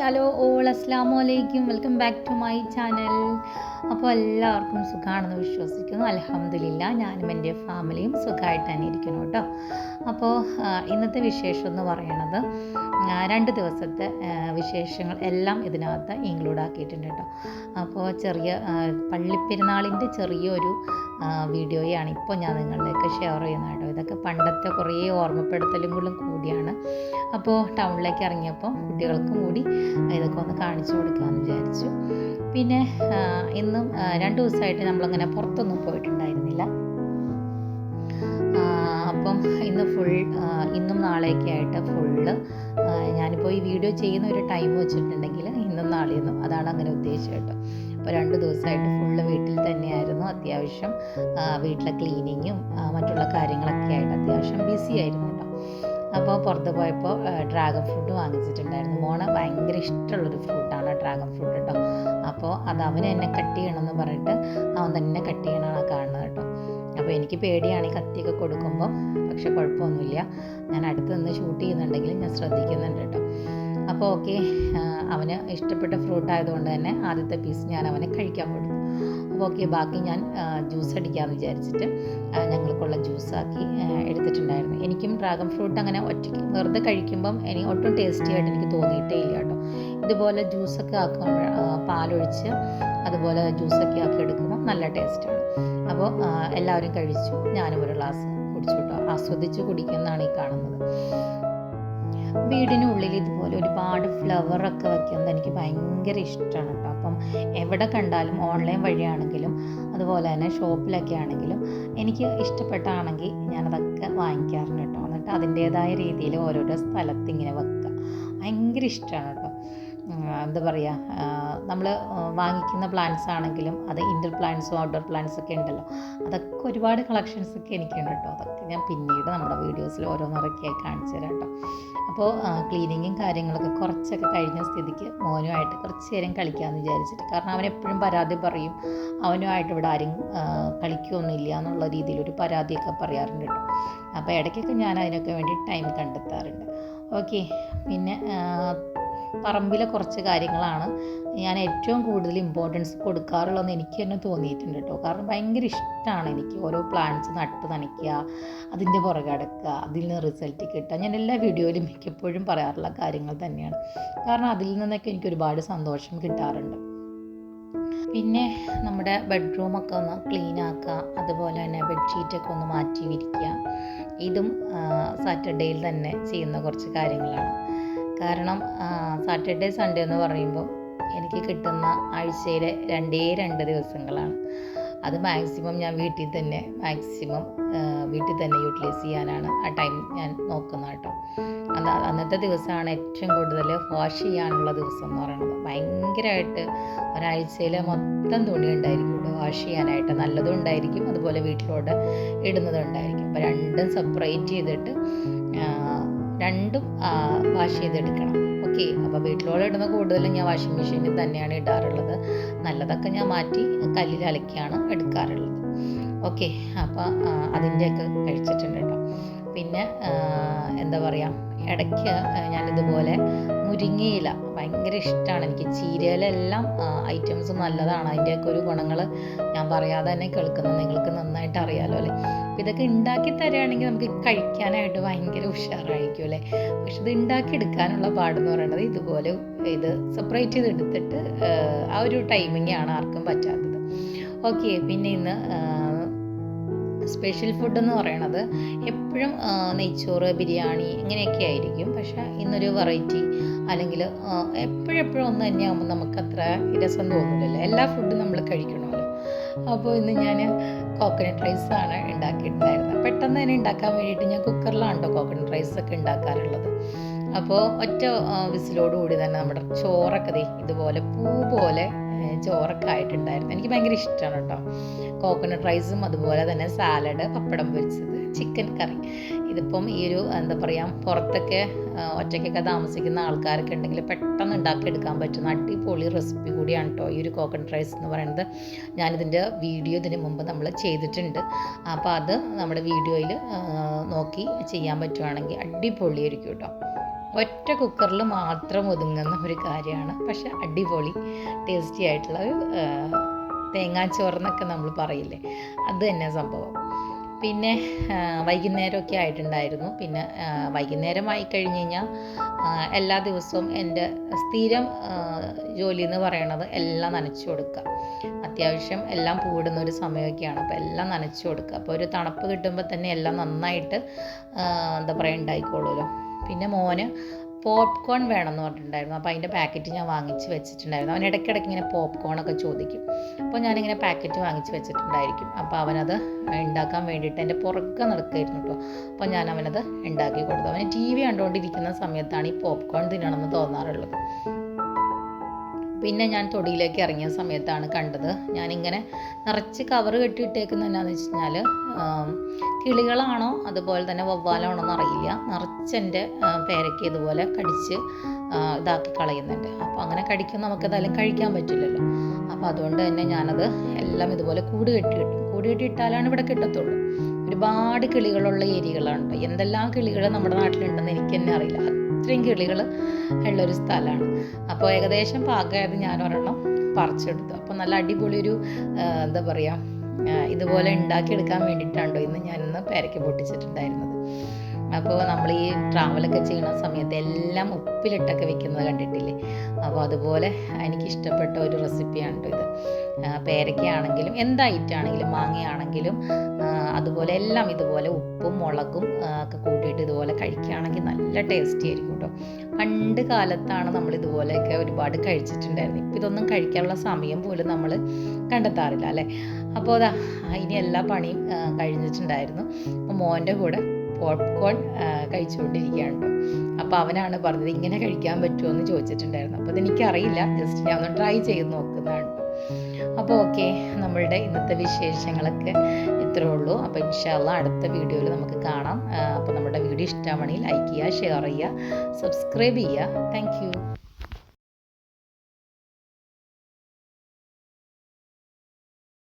Hello all അസ്സലാമു അലൈക്കും. Welcome back to my channel. അപ്പോൾ എല്ലാവർക്കും സുഖമാണെന്ന് വിശ്വസിക്കുന്നു. അൽഹംദുലില്ലാ ഞാനും എൻ്റെ ഫാമിലിയും സുഖമായിട്ട് തന്നെ ഇരിക്കുന്നു കേട്ടോ. അപ്പോൾ ഇന്നത്തെ വിശേഷം എന്ന് പറയുന്നത് 2 ദിവസത്തെ വിശേഷങ്ങൾ എല്ലാം ഇതിനകത്ത് ഇൻക്ലൂഡ് ആക്കിയിട്ടുണ്ട് കേട്ടോ. അപ്പോൾ പള്ളിപ്പെരുന്നാളിൻ്റെ ചെറിയൊരു വീഡിയോയാണ് ഇപ്പോൾ ഞാൻ നിങ്ങളിലേക്ക് ഷെയർ ചെയ്യുന്നത് കേട്ടോ. ഇതൊക്കെ പണ്ടത്തെ കുറേ ഓർമ്മപ്പെടുത്തലുകളും കൂടിയാണ്. അപ്പോൾ ടൗണിലേക്ക് ഇറങ്ങിയപ്പോൾ കുട്ടികൾക്കും കൂടി ഇതൊക്കെ ഒന്ന് കാണിച്ചു കൊടുക്കാമെന്ന് വിചാരിച്ചു. പിന്നെ ഇന്നും 2 ദിവസമായിട്ട് നമ്മളങ്ങനെ പുറത്തൊന്നും പോയിട്ടുണ്ടായിരുന്നില്ല. അപ്പം ഇന്നും നാളെയൊക്കെ ആയിട്ട് ഫുള്ള് ഞാനിപ്പോൾ ഈ വീഡിയോ ചെയ്യുന്ന ഒരു ടൈം വെച്ചിട്ടുണ്ടെങ്കിൽ ഇന്നും നാളെയൊന്നും അതാണ് അങ്ങനെ ഉദ്ദേശിച്ചത് കേട്ടോ. അപ്പോൾ 2 ദിവസമായിട്ട് ഫുള്ള് വീട്ടിൽ തന്നെയായിരുന്നു. അത്യാവശ്യം വീട്ടിലെ ക്ലീനിങ്ങും മറ്റുള്ള കാര്യങ്ങളൊക്കെ ആയിട്ട് അത്യാവശ്യം ബിസി ആയിരുന്നു കേട്ടോ. അപ്പോൾ പുറത്ത് പോയപ്പോൾ ഡ്രാഗൺ ഫ്രൂട്ട് വാങ്ങിച്ചിട്ടുണ്ടായിരുന്നു. മോന് ഭയങ്കര ഇഷ്ടമുള്ളൊരു ഫ്രൂട്ടാണ് ഡ്രാഗൺ ഫ്രൂട്ട് കേട്ടോ. അപ്പോൾ അത് അവന് എന്നെ കട്ട് ചെയ്യണമെന്ന് പറഞ്ഞിട്ട് അവൻ തന്നെ കട്ട് ചെയ്യണമെന്നാണ് കാണുന്നത് കേട്ടോ. അപ്പോൾ എനിക്ക് പേടിയാണ് ഈ കത്തിയൊക്കെ കൊടുക്കുമ്പോൾ, പക്ഷെ കുഴപ്പമൊന്നുമില്ല. ഞാൻ അടുത്ത് നിന്ന് ഷൂട്ട് ചെയ്യുന്നുണ്ടെങ്കിലും ഞാൻ ശ്രദ്ധിക്കുന്നുണ്ട് കേട്ടോ. അപ്പോൾ ഓക്കെ, അവന് ഇഷ്ടപ്പെട്ട ഫ്രൂട്ട് ആയതുകൊണ്ട് തന്നെ ആദ്യത്തെ പീസ് ഞാൻ അവനെ കഴിക്കാൻ കൊടുത്തു. അപ്പോൾ ഓക്കെ, ബാക്കി ഞാൻ ജ്യൂസ് അടിക്കാമെന്ന് വിചാരിച്ചിട്ട് ഞങ്ങൾക്കുള്ള ജ്യൂസാക്കി എടുത്തിട്ടുണ്ടായിരുന്നു. എനിക്കും ഡ്രാഗൺ ഫ്രൂട്ട് അങ്ങനെ ഒറ്റയ്ക്ക് വെറുതെ കഴിക്കുമ്പം എനിക്ക് ഒട്ടും ടേസ്റ്റി ആയിട്ട് എനിക്ക് തോന്നിയിട്ടേ ഇല്ല കേട്ടോ. ഇതുപോലെ ജ്യൂസൊക്കെ ആക്കുമ്പോൾ പാലൊഴിച്ച് അതുപോലെ ജ്യൂസൊക്കെ ആക്കി എടുക്കുമ്പോൾ നല്ല ടേസ്റ്റാണ്. അപ്പോൾ എല്ലാവരും കഴിച്ചു, ഞാനും ഒരു ഗ്ലാസ് കുടിച്ചു കേട്ടോ. ആസ്വദിച്ച് കുടിക്കുന്നതാണ് ഈ കാണുന്നത്. വീടിനുള്ളിൽ ഇതുപോലെ ഒരുപാട് ഫ്ലവറൊക്കെ വയ്ക്കുന്നത് എനിക്ക് ഭയങ്കര ഇഷ്ടമാണ് കേട്ടോ. അപ്പം എവിടെ കണ്ടാലും ഓൺലൈൻ വഴിയാണെങ്കിലും അതുപോലെ തന്നെ ഷോപ്പിലൊക്കെ ആണെങ്കിലും എനിക്ക് ഇഷ്ടപ്പെട്ടാണെങ്കിൽ ഞാനതൊക്കെ വാങ്ങിക്കാറുണ്ട് കേട്ടോ. എന്നിട്ട് അതിൻ്റേതായ രീതിയിൽ ഓരോരോ സ്ഥലത്ത് ഇങ്ങനെ വെക്കുക ഭയങ്കര ഇഷ്ടമാണ് കേട്ടോ. എന്താ പറയുക, നമ്മൾ വാങ്ങിക്കുന്ന പ്ലാന്റ്സ് ആണെങ്കിലും അത് ഇൻഡോർ പ്ലാന്റ്സും ഔട്ട്ഡോർ പ്ലാന്റ്സൊക്കെ ഉണ്ടല്ലോ, അതൊക്കെ ഒരുപാട് കളക്ഷൻസൊക്കെ എനിക്കുണ്ട് കേട്ടോ. അതൊക്കെ ഞാൻ പിന്നീട് നമ്മുടെ വീഡിയോസിൽ ഓരോന്നൊക്കെയായി കാണിച്ചു തരാം കേട്ടോ. അപ്പോൾ ക്ലീനിങ്ങും കാര്യങ്ങളൊക്കെ കുറച്ചൊക്കെ കഴിഞ്ഞ സ്ഥിതിക്ക് മോനുമായിട്ട് കുറച്ച് നേരം കളിക്കാമെന്ന് വിചാരിച്ചിട്ട്, കാരണം അവനെപ്പോഴും പരാതി പറയും, അവനുമായിട്ട് ഇവിടെ ആരും കളിക്കുകയൊന്നുമില്ല എന്നുള്ള രീതിയിലൊരു പരാതിയൊക്കെ പറയാറുണ്ട് കേട്ടോ. അപ്പോൾ ഇടയ്ക്കൊക്കെ ഞാൻ അതിനൊക്കെ വേണ്ടി ടൈം കണ്ടെത്താറുണ്ട്. ഓക്കെ, പിന്നെ പറമ്പിലെ കുറച്ച് കാര്യങ്ങളാണ് ഞാൻ ഏറ്റവും കൂടുതൽ ഇമ്പോർട്ടൻസ് കൊടുക്കാറുള്ളതെന്ന് എനിക്ക് തന്നെ തോന്നിയിട്ടുണ്ട് കേട്ടോ. കാരണം ഭയങ്കര ഇഷ്ടമാണ് എനിക്ക് ഓരോ പ്ലാന്റ്സ് നട്ട് നനയ്ക്കുക, അതിൻ്റെ പുറകെ അടക്കുക, അതിൽ നിന്ന് റിസൾട്ട് കിട്ടുക. ഞാൻ എല്ലാ വീഡിയോയിലും മിക്കപ്പോഴും പറയാറുള്ള കാര്യങ്ങൾ തന്നെയാണ്. കാരണം അതിൽ നിന്നൊക്കെ എനിക്ക് ഒരുപാട് സന്തോഷം കിട്ടാറുണ്ട്. പിന്നെ നമ്മുടെ ബെഡ്റൂമൊക്കെ ഒന്ന് ക്ലീൻ ആക്കുക, അതുപോലെ തന്നെ ബെഡ്ഷീറ്റൊക്കെ ഒന്ന് മാറ്റി വിരിക്കുക. ഇതും സാറ്റർഡേയിൽ തന്നെ ചെയ്യുന്ന കുറച്ച് കാര്യങ്ങളാണ്. കാരണം സാറ്റർഡേ സൺഡേ എന്ന് പറയുമ്പോൾ എനിക്ക് കിട്ടുന്ന ആഴ്ചയിലെ 2 ദിവസങ്ങളാണ്. അത് മാക്സിമം ഞാൻ വീട്ടിൽ തന്നെ യൂട്ടിലൈസ് ചെയ്യാനാണ് ആ ടൈം ഞാൻ നോക്കുന്നത് കേട്ടോ. അന്നത്തെ ദിവസമാണ് ഏറ്റവും കൂടുതൽ വാഷ് ചെയ്യാനുള്ള ദിവസം എന്ന് പറയുന്നത്. ഭയങ്കരമായിട്ട് ഒരാഴ്ചയിലെ മൊത്തം തുണി ഉണ്ടായിരിക്കും ഇവിടെ വാഷ് ചെയ്യാനായിട്ട്. നല്ലതും ഉണ്ടായിരിക്കും, അതുപോലെ വീട്ടിലോട്ട് ഇടുന്നതും ഉണ്ടായിരിക്കും. അപ്പോൾ രണ്ടും സെപ്പറേറ്റ് ചെയ്തിട്ട് രണ്ടും വാഷ് ചെയ്തെടുക്കണം. ഓക്കെ, അപ്പോൾ വീട്ടിലോട്ട് ഇടുന്ന കൂടുതലും ഞാൻ വാഷിംഗ് മെഷീനിൽ തന്നെയാണ് ഇടാറുള്ളത്. നല്ലതൊക്കെ ഞാൻ മാറ്റി കല്ലിൽ അലക്കിയാണ് എടുക്കാറുള്ളത്. ഓക്കെ, അപ്പോൾ അതിൻ്റെയൊക്കെ കഴിച്ചിട്ടുണ്ട് കേട്ടോ. പിന്നെ എന്താ പറയുക, ഇടയ്ക്ക് ഞാനിതുപോലെ മുരിങ്ങയില ഭയങ്കര ഇഷ്ടമാണ് എനിക്ക്. ചീരയിലെല്ലാം ഐറ്റംസും നല്ലതാണ്. അതിൻ്റെയൊക്കെ ഒരു ഗുണങ്ങൾ ഞാൻ പറയാതെ തന്നെ കേൾക്കുന്നത് നിങ്ങൾക്ക് നന്നായിട്ട് അറിയാമല്ലോ അല്ലേ. അപ്പോൾ ഇതൊക്കെ ഉണ്ടാക്കി തരികയാണെങ്കിൽ നമുക്ക് കഴിക്കാനായിട്ട് ഭയങ്കര ഉഷാറായിരിക്കും അല്ലേ. പക്ഷെ ഇത് ഉണ്ടാക്കിയെടുക്കാനുള്ള പാടെന്ന് പറയുന്നത് ഇതുപോലെ ഇത് സെപ്പറേറ്റ് ചെയ്തെടുത്തിട്ട് ആ ഒരു ടൈമിങ്ങാണ് ആർക്കും പറ്റാത്തത്. ഓക്കെ, പിന്നെ ഇന്ന് സ്പെഷ്യൽ ഫുഡ് എന്ന് പറയണത് എപ്പോഴും നെയ്ച്ചോറ്, ബിരിയാണി ഇങ്ങനെയൊക്കെ ആയിരിക്കും. പക്ഷേ ഇന്നൊരു വെറൈറ്റി, അല്ലെങ്കിൽ എപ്പോഴെപ്പോഴും ഒന്ന് തന്നെയാകുമ്പോൾ നമുക്കത്ര രസം തോന്നില്ലല്ലോ. എല്ലാ ഫുഡും നമ്മൾ കഴിക്കണമല്ലോ. അപ്പോൾ ഇന്ന് ഞാൻ കോക്കനട്ട് റൈസാണ് ഉണ്ടാക്കിയിട്ടുണ്ടായിരുന്നത്. പെട്ടെന്ന് തന്നെ ഉണ്ടാക്കാൻ വേണ്ടിയിട്ട് ഞാൻ കുക്കറിലാണ് കേട്ടോ കോക്കനട്ട് റൈസൊക്കെ ഉണ്ടാക്കാറുള്ളത്. അപ്പോൾ ഒറ്റ വിസിലോടുകൂടി തന്നെ നമ്മുടെ ചോറൊക്കെ ഇതുപോലെ പൂ പോലെ ചോറൊക്കെ ആയിട്ടുണ്ടായിരുന്നു. എനിക്ക് ഭയങ്കര ഇഷ്ടമാണ് കേട്ടോ കോക്കനട്ട് റൈസും, അതുപോലെ തന്നെ സാലഡ്, പപ്പടം പൊരിച്ചത്, ചിക്കൻ കറി. ഇതിപ്പം ഈ ഒരു എന്താ പറയുക, പുറത്തൊക്കെ ഒറ്റയ്ക്കൊക്കെ താമസിക്കുന്ന ആൾക്കാരൊക്കെ ഉണ്ടെങ്കിൽ പെട്ടെന്ന് ഉണ്ടാക്കിയെടുക്കാൻ പറ്റുന്ന അടിപൊളി റെസിപ്പി കൂടിയാണ് കേട്ടോ ഈ ഒരു കോക്കനട്ട് റൈസ് എന്ന് പറയുന്നത്. ഞാനിതിൻ്റെ വീഡിയോ ഇതിന് മുമ്പ് നമ്മൾ ചെയ്തിട്ടുണ്ട്. അപ്പോൾ അത് നമ്മുടെ വീഡിയോയിൽ നോക്കി ചെയ്യാൻ പറ്റുവാണെങ്കിൽ അടിപൊളിയായിരിക്കും കേട്ടോ. ഒറ്റ കുക്കറിൽ മാത്രം ഒതുങ്ങുന്ന ഒരു കാര്യമാണ്. പക്ഷെ അടിപൊളി ടേസ്റ്റി ആയിട്ടുള്ള ഒരു തേങ്ങാച്ചോറെന്നൊക്കെ നമ്മൾ പറയില്ലേ, അത് തന്നെ സംഭവം. പിന്നെ വൈകുന്നേരമൊക്കെ ആയിട്ടുണ്ടായിരുന്നു. പിന്നെ വൈകുന്നേരമായി കഴിഞ്ഞ് കഴിഞ്ഞാൽ എല്ലാ ദിവസവും എൻ്റെ സ്ഥിരം ജോലി എന്ന് പറയണത് എല്ലാം നനച്ചു കൊടുക്കുക. അത്യാവശ്യം എല്ലാം പൂടുന്ന ഒരു സമയമൊക്കെയാണ്. അപ്പോൾ എല്ലാം നനച്ചു കൊടുക്കുക. അപ്പോൾ ഒരു തണുപ്പ് കിട്ടുമ്പോൾ തന്നെ എല്ലാം നന്നായിട്ട് എന്താ പറയുക ഉണ്ടായിക്കോളുമല്ലോ. പിന്നെ മോന് പോപ്കോൺ വേണമെന്ന് പറഞ്ഞിട്ടുണ്ടായിരുന്നു. അപ്പോൾ അതിൻ്റെ പാക്കറ്റ് ഞാൻ വാങ്ങിച്ച് വെച്ചിട്ടുണ്ടായിരുന്നു. അവൻ ഇടയ്ക്കിടയ്ക്ക് ഇങ്ങനെ പോപ്കോണൊക്കെ ചോദിക്കും. അപ്പോൾ ഞാനിങ്ങനെ പാക്കറ്റ് വാങ്ങിച്ച് വെച്ചിട്ടുണ്ടായിരിക്കും. അപ്പോൾ അവനത് ഉണ്ടാക്കാൻ വേണ്ടിയിട്ട് എൻ്റെ പുറകെ നടക്കുമായിരുന്നു കേട്ടോ. അപ്പോൾ ഞാൻ അവനത് ഉണ്ടാക്കി കൊടുത്തു. അവന് ടി വി കണ്ടുകൊണ്ടിരിക്കുന്ന സമയത്താണ് ഈ പോപ്കോൺ തിന്നണമെന്ന് തോന്നാറുള്ളത്. പിന്നെ ഞാൻ തൊടിയിലേക്ക് ഇറങ്ങിയ സമയത്താണ് കണ്ടത്, ഞാനിങ്ങനെ നിറച്ച് കവർ കെട്ടിയിട്ടേക്കുന്നത് എന്നാന്ന് വെച്ച് കഴിഞ്ഞാൽ കിളികളാണോ അതുപോലെ തന്നെ വവ്വാലാണോ എന്നറിയില്ല, നിറച്ചെൻ്റെ പേരയ്ക്ക് ഇതുപോലെ കടിച്ച് ഇതാക്കി കളയുന്നുണ്ട്. അപ്പോൾ അങ്ങനെ കടിക്കും നമുക്കതായാലും കഴിക്കാൻ പറ്റില്ലല്ലോ. അപ്പോൾ അതുകൊണ്ട് തന്നെ ഞാനത് എല്ലാം ഇതുപോലെ കൂട് കെട്ടിയിട്ടാലാണ് ഇവിടെ കിട്ടത്തുള്ളൂ. ഒരുപാട് കിളികളുള്ള ഏരിയകളാണ്. എന്തെല്ലാം കിളികൾ നമ്മുടെ നാട്ടിലുണ്ടെന്ന് എനിക്ക് തന്നെ അറിയില്ല. അത്രയും കിളികൾ ഉള്ളൊരു സ്ഥലമാണ്. അപ്പോൾ ഏകദേശം പാകമായത് ഞാൻ ഒരെണ്ണം പറിച്ചെടുത്തു. അപ്പോൾ നല്ല അടിപൊളി ഒരു എന്താ പറയുക, ഇതുപോലെ ഉണ്ടാക്കിയെടുക്കാൻ വേണ്ടിയിട്ടാണോ ഞാനിന്ന് പേരയ്ക്ക പൊട്ടിച്ചിട്ടുണ്ടായിരുന്നത്. അപ്പോൾ നമ്മൾ ഈ ട്രാവലൊക്കെ ചെയ്യുന്ന സമയത്ത് എല്ലാം ഉപ്പിലിട്ടൊക്കെ വെക്കുന്നത് കണ്ടിട്ടില്ലേ. അപ്പോൾ അതുപോലെ എനിക്കിഷ്ടപ്പെട്ട ഒരു റെസിപ്പിയാണ് കേട്ടോ ഇത്. പേരയ്ക്കയാണെങ്കിലും എന്ത് ഐറ്റാണെങ്കിലും മാങ്ങയാണെങ്കിലും അതുപോലെ എല്ലാം ഇതുപോലെ ഉപ്പും മുളകും ഒക്കെ കൂട്ടിയിട്ട് ഇതുപോലെ കഴിക്കുകയാണെങ്കിൽ നല്ല ടേസ്റ്റി ആയിരിക്കും കേട്ടോ. പണ്ട് കാലത്താണ് നമ്മൾ ഇതുപോലെയൊക്കെ ഒരുപാട് കഴിച്ചിട്ടുണ്ടായിരുന്നു. ഇപ്പോൾ ഇതൊന്നും കഴിക്കാനുള്ള സമയം പോലും നമ്മൾ കണ്ടെത്താറില്ല അല്ലേ. അപ്പോൾ അതാ ഇനി എല്ലാ പണിയും കഴിഞ്ഞിട്ടുണ്ടായിരുന്നു. അപ്പോൾ മോൻ്റെ കൂടെ പോപ്കോൺ കഴിച്ചുകൊണ്ടിരിക്കുകയാണ് കേട്ടോ. അപ്പോൾ അവനാണ് പറഞ്ഞത് ഇങ്ങനെ കഴിക്കാൻ പറ്റുമോ എന്ന് ചോദിച്ചിട്ടുണ്ടായിരുന്നു. അപ്പോൾ അതെനിക്കറിയില്ല, ജസ്റ്റ് ഞാൻ ഒന്ന് ട്രൈ ചെയ്ത് നോക്കുന്നതാണ് കേട്ടോ. അപ്പോൾ ഓക്കെ, നമ്മളുടെ ഇന്നത്തെ വിശേഷങ്ങളൊക്കെ ഇത്രേ ഉള്ളൂ. അപ്പോൾ ഇൻഷാ അല്ലാഹ് അടുത്ത വീഡിയോയിൽ നമുക്ക് കാണാം. അപ്പോൾ നമ്മുടെ വീഡിയോ ഇഷ്ടമാണെങ്കിൽ ലൈക്ക് ചെയ്യുക, ഷെയർ ചെയ്യുക, സബ്സ്ക്രൈബ് ചെയ്യുക. Thank you.